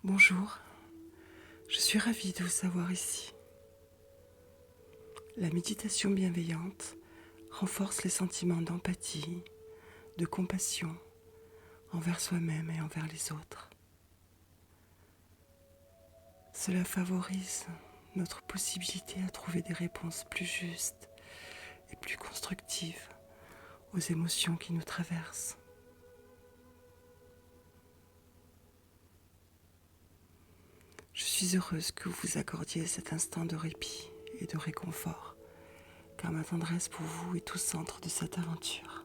Bonjour, je suis ravie de vous avoir ici. La méditation bienveillante renforce les sentiments d'empathie, de compassion envers soi-même et envers les autres. Cela favorise notre possibilité à trouver des réponses plus justes et plus constructives aux émotions qui nous traversent. Je suis heureuse que vous vous accordiez cet instant de répit et de réconfort, car ma tendresse pour vous est au centre de cette aventure.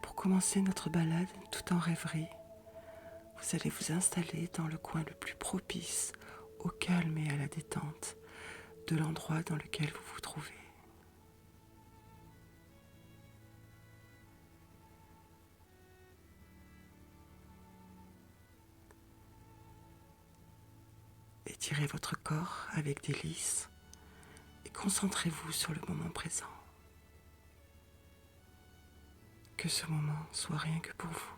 Pour commencer notre balade tout en rêverie, vous allez vous installer dans le coin le plus propice au calme et à la détente de l'endroit dans lequel vous vous trouvez. Étirez votre corps avec délice et concentrez-vous sur le moment présent. Que ce moment soit rien que pour vous.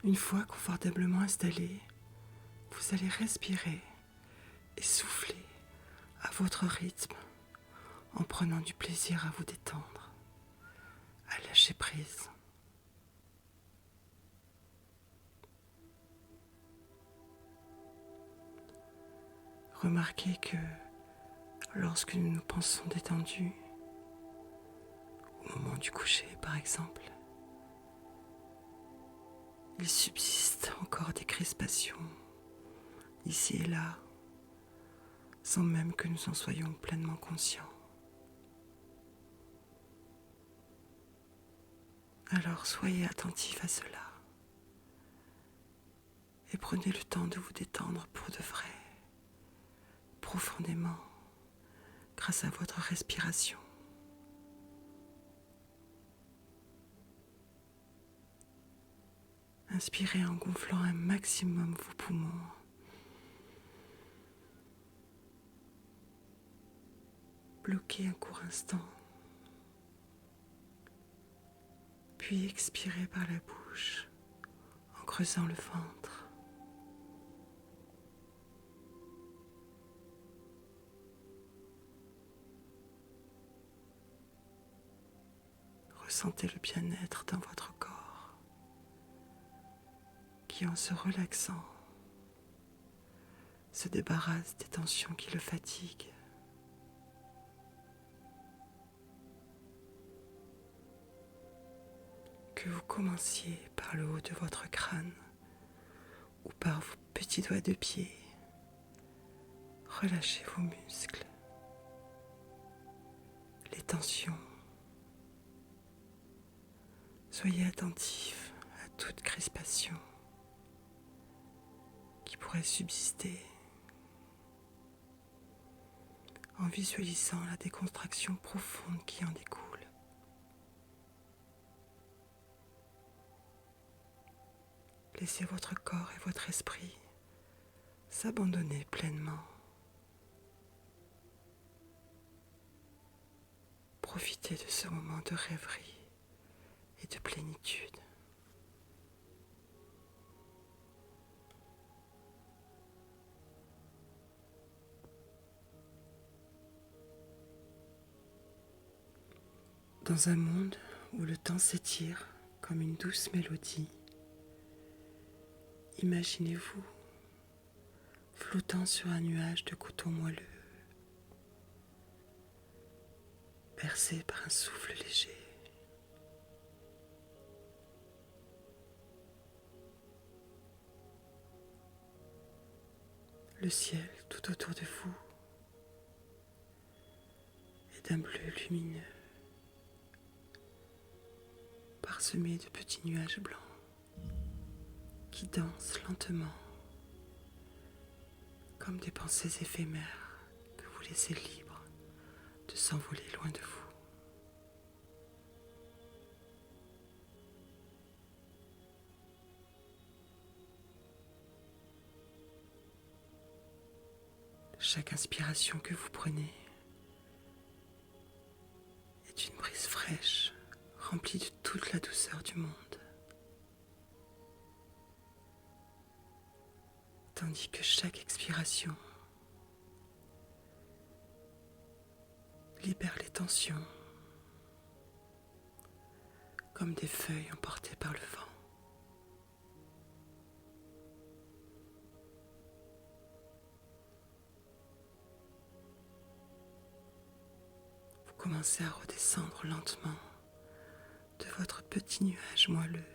Une fois confortablement installé, vous allez respirer et souffler à votre rythme en prenant du plaisir à vous détendre, à lâcher prise. Remarquez que lorsque nous nous pensons détendus, au moment du coucher par exemple, il subsiste encore des crispations, ici et là, sans même que nous en soyons pleinement conscients. Alors soyez attentifs à cela et prenez le temps de vous détendre pour de vrai, profondément, grâce à votre respiration. Inspirez en gonflant un maximum vos poumons. Bloquez un court instant. Puis expirez par la bouche en creusant le ventre. Ressentez le bien-être dans votre corps qui, en se relaxant, se débarrasse des tensions qui le fatiguent. Que vous commenciez par le haut de votre crâne ou par vos petits doigts de pied, relâchez vos muscles, les tensions. Soyez attentifs à toute crispation qui pourrait subsister en visualisant la décontraction profonde qui en découle. Laissez votre corps et votre esprit s'abandonner pleinement. Profitez de ce moment de rêverie et de plénitude. Dans un monde où le temps s'étire comme une douce mélodie, imaginez-vous flottant sur un nuage de coton moelleux, bercé par un souffle léger. Le ciel tout autour de vous est d'un bleu lumineux, parsemé de petits nuages blancs qui dansent lentement comme des pensées éphémères que vous laissez libres de s'envoler loin de vous. Chaque inspiration que vous prenez est une brise fraîche, remplie de toute la douceur du monde. Tandis que chaque expiration libère les tensions, comme des feuilles emportées par le vent. Vous commencez à redescendre lentement de votre petit nuage moelleux,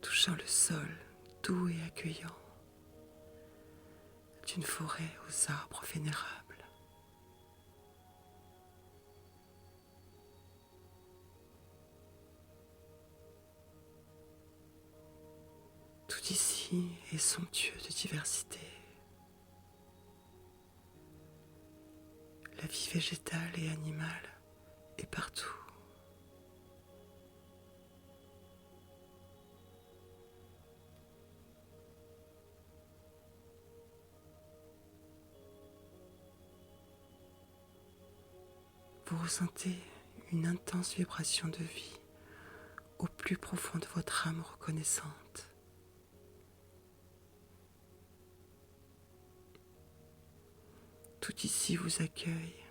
touchant le sol doux et accueillant d'une forêt aux arbres vénérables. Tout ici est somptueux de diversité. La vie végétale et animale est partout. Vous ressentez une intense vibration de vie au plus profond de votre âme reconnaissante. Tout ici vous accueille,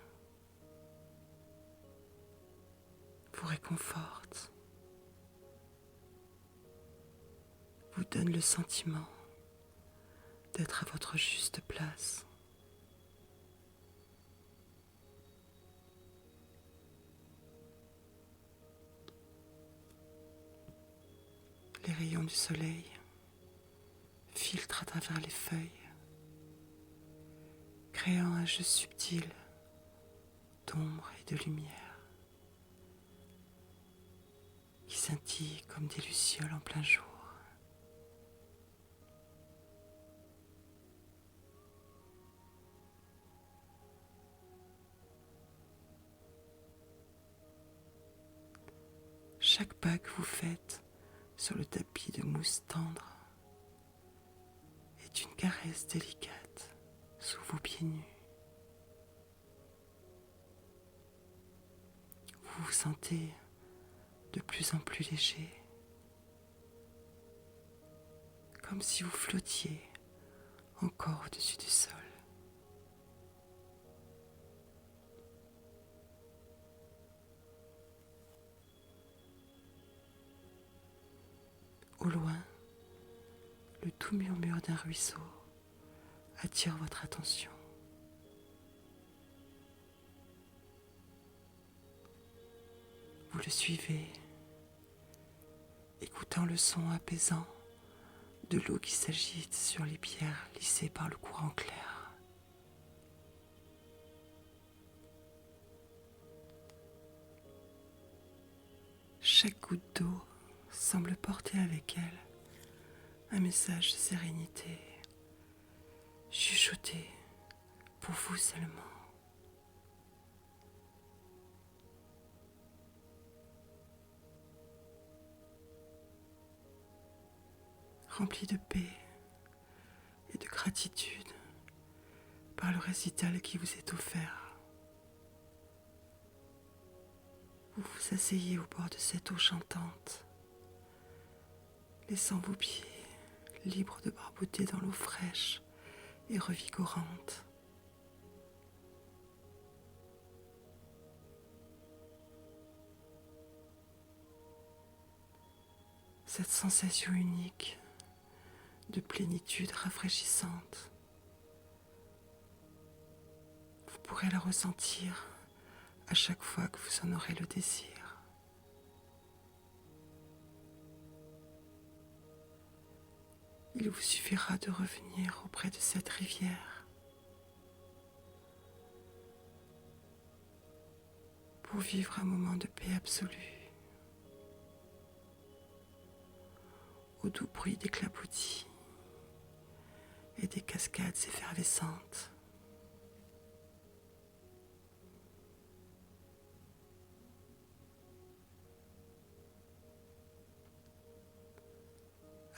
vous réconforte, vous donne le sentiment d'être à votre juste place. Les rayons du soleil filtrent à travers les feuilles, créant un jeu subtil d'ombre et de lumière qui scintille comme des lucioles en plein jour. Chaque pas que vous faites sur le tapis de mousse tendre est une caresse délicate sous vos pieds nus. Vous vous sentez de plus en plus léger, comme si vous flottiez encore au-dessus du sol. Au loin, le doux murmure d'un ruisseau attire votre attention. Vous le suivez, écoutant le son apaisant de l'eau qui s'agite sur les pierres lissées par le courant clair. Chaque goutte d'eau semble porter avec elle un message de sérénité, chuchoté pour vous seulement. Rempli de paix et de gratitude par le récital qui vous est offert. Vous vous asseyez au bord de cette eau chantante, laissant vos pieds libres de barboter dans l'eau fraîche et revigorante. Cette sensation unique de plénitude rafraîchissante, vous pourrez la ressentir à chaque fois que vous en aurez le désir. Il vous suffira de revenir auprès de cette rivière pour vivre un moment de paix absolue, au doux bruit des clapotis et des cascades effervescentes.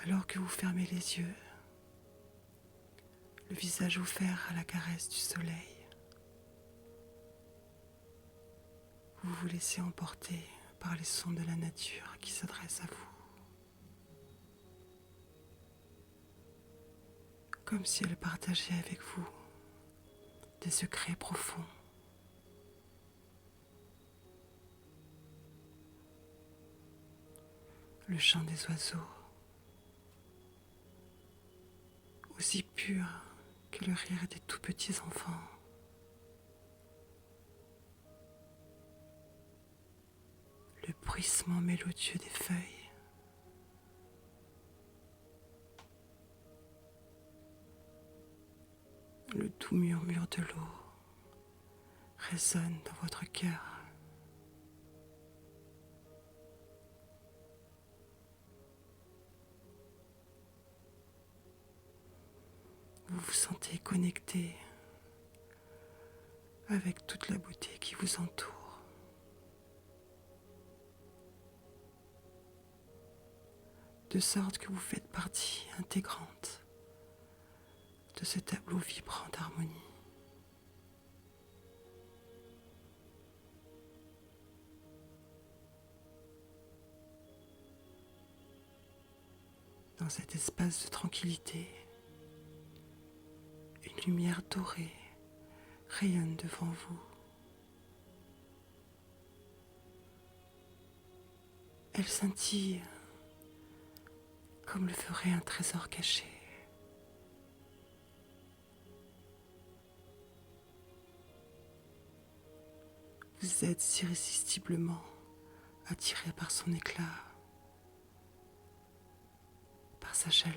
Alors que vous fermez les yeux, le visage offert à la caresse du soleil. Vous vous laissez emporter par les sons de la nature qui s'adressent à vous, comme si elle partageait avec vous des secrets profonds. Le chant des oiseaux, aussi pur que le rire des tout petits enfants. Le bruissement mélodieux des feuilles. Le doux murmure de l'eau résonne dans votre cœur. Vous vous sentez connecté avec toute la beauté qui vous entoure. De sorte que vous faites partie intégrante de ce tableau vibrant d'harmonie. Dans cet espace de tranquillité, une lumière dorée rayonne devant vous. Elle scintille comme le ferait un trésor caché. Vous êtes irrésistiblement attiré par son éclat, par sa chaleur.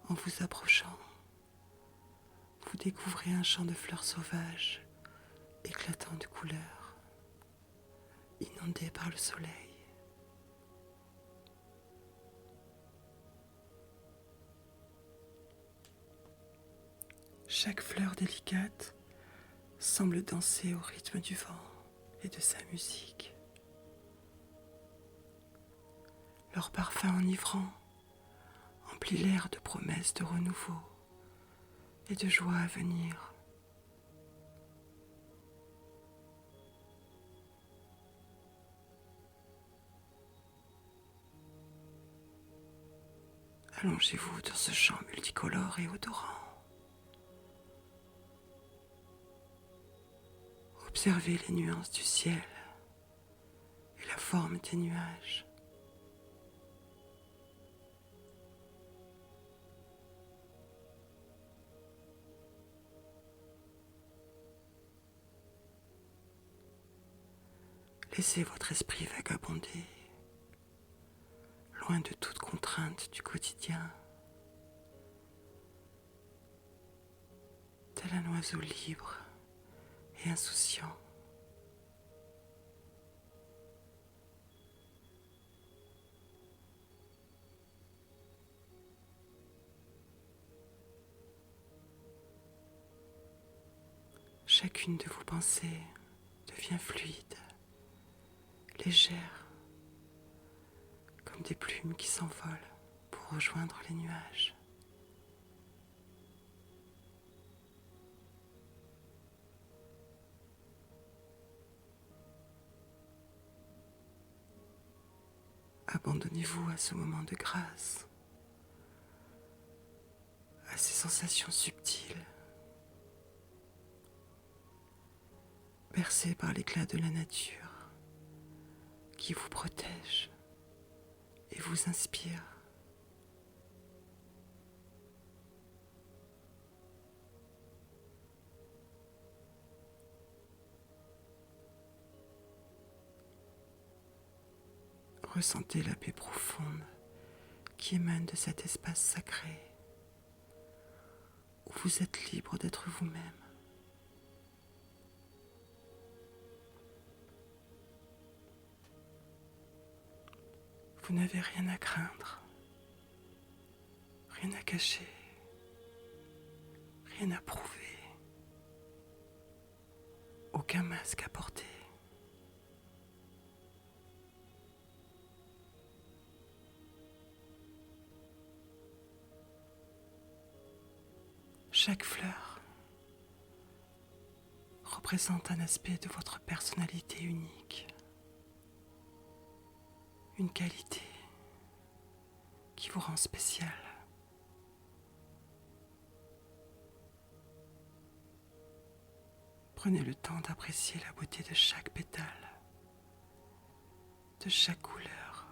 En vous approchant, vous découvrez un champ de fleurs sauvages, éclatant de couleurs, inondé par le soleil. Chaque fleur délicate semble danser au rythme du vent et de sa musique. Leur parfum enivrant emplit l'air de promesses de renouveau et de joie à venir. Allongez-vous dans ce champ multicolore et odorant. Observez les nuances du ciel et la forme des nuages. Laissez votre esprit vagabonder, loin de toute contrainte du quotidien, tel un oiseau libre et insouciant. Chacune de vos pensées devient fluide, légère, comme des plumes qui s'envolent pour rejoindre les nuages. Abandonnez-vous à ce moment de grâce, à ces sensations subtiles, bercées par l'éclat de la nature qui vous protège et vous inspire. Ressentez la paix profonde qui émane de cet espace sacré où vous êtes libre d'être vous-même. Vous n'avez rien à craindre, rien à cacher, rien à prouver, aucun masque à porter. Chaque fleur représente un aspect de votre personnalité unique, une qualité qui vous rend spécial. Prenez le temps d'apprécier la beauté de chaque pétale, de chaque couleur,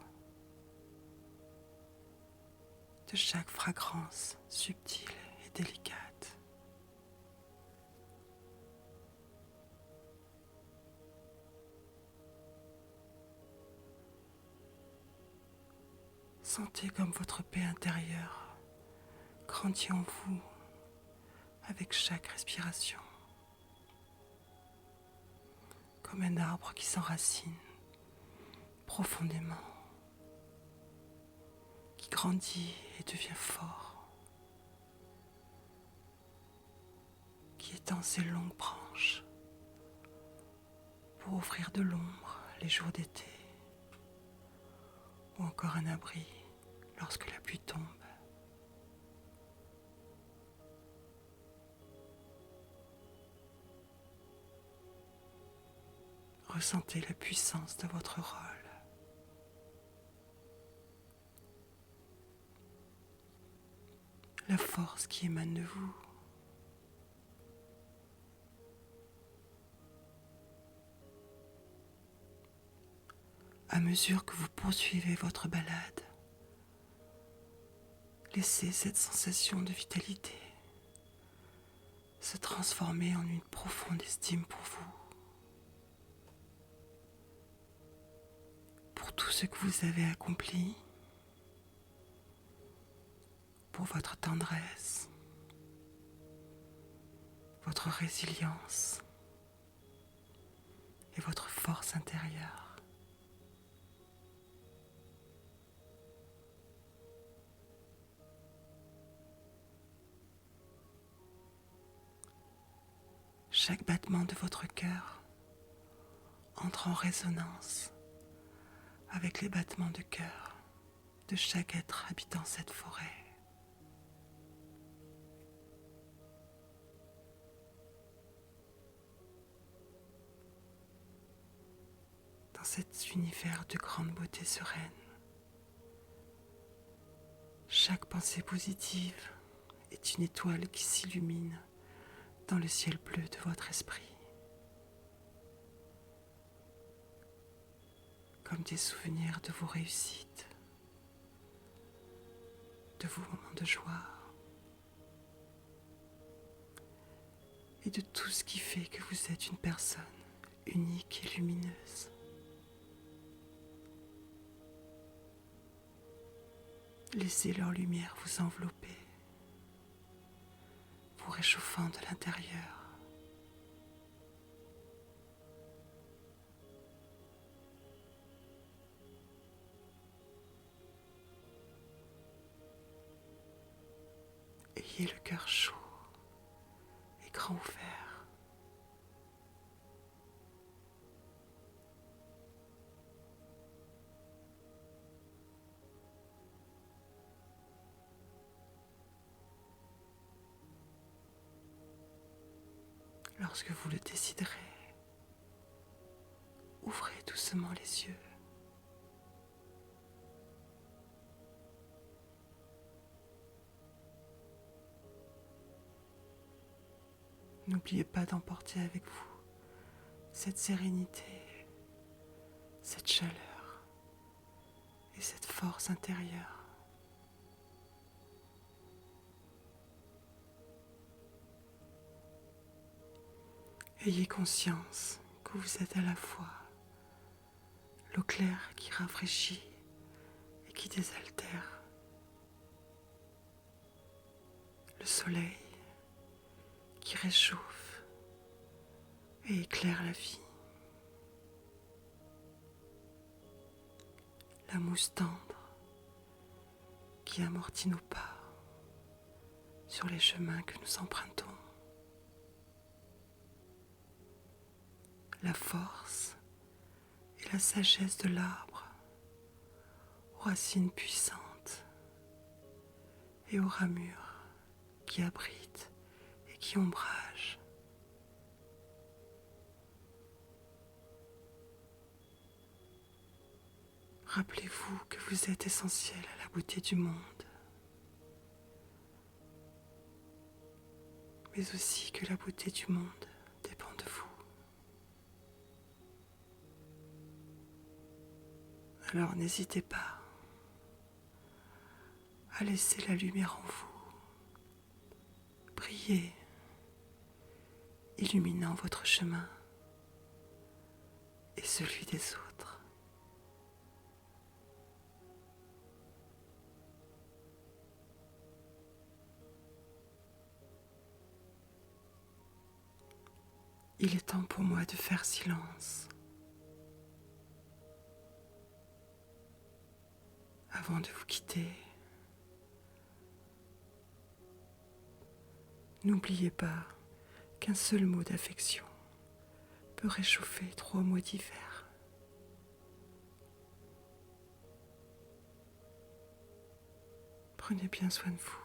de chaque fragrance subtile et délicate. Sentez comme votre paix intérieure grandit en vous avec chaque respiration, comme un arbre qui s'enracine profondément, qui grandit et devient fort, qui étend ses longues branches pour offrir de l'ombre les jours d'été ou encore un abri lorsque la pluie tombe. Ressentez la puissance de votre rôle. La force qui émane de vous. À mesure que vous poursuivez votre balade, laissez cette sensation de vitalité se transformer en une profonde estime pour vous, pour tout ce que vous avez accompli, pour votre tendresse, votre résilience et votre force intérieure. Chaque battement de votre cœur entre en résonance avec les battements de cœur de chaque être habitant cette forêt. Dans cet univers de grande beauté sereine, chaque pensée positive est une étoile qui s'illumine dans le ciel bleu de votre esprit, comme des souvenirs de vos réussites, de vos moments de joie et de tout ce qui fait que vous êtes une personne unique et lumineuse. Laissez leur lumière vous envelopper, vous réchauffant de l'intérieur. Ayez le cœur chaud et grand ouvert. Lorsque vous le déciderez, ouvrez doucement les yeux. N'oubliez pas d'emporter avec vous cette sérénité, cette chaleur et cette force intérieure. Ayez conscience que vous êtes à la fois l'eau claire qui rafraîchit et qui désaltère, le soleil qui réchauffe et éclaire la vie, la mousse tendre qui amortit nos pas sur les chemins que nous empruntons, la force et la sagesse de l'arbre aux racines puissantes et aux ramures qui abritent petit ombrage. Rappelez-vous que vous êtes essentiel à la beauté du monde, mais aussi que la beauté du monde dépend de vous. Alors n'hésitez pas à laisser la lumière en vous briller, illuminant votre chemin et celui des autres. Il est temps pour moi de faire silence avant de vous quitter. N'oubliez pas qu'un seul mot d'affection peut réchauffer 3 mois d'hiver. Prenez bien soin de vous.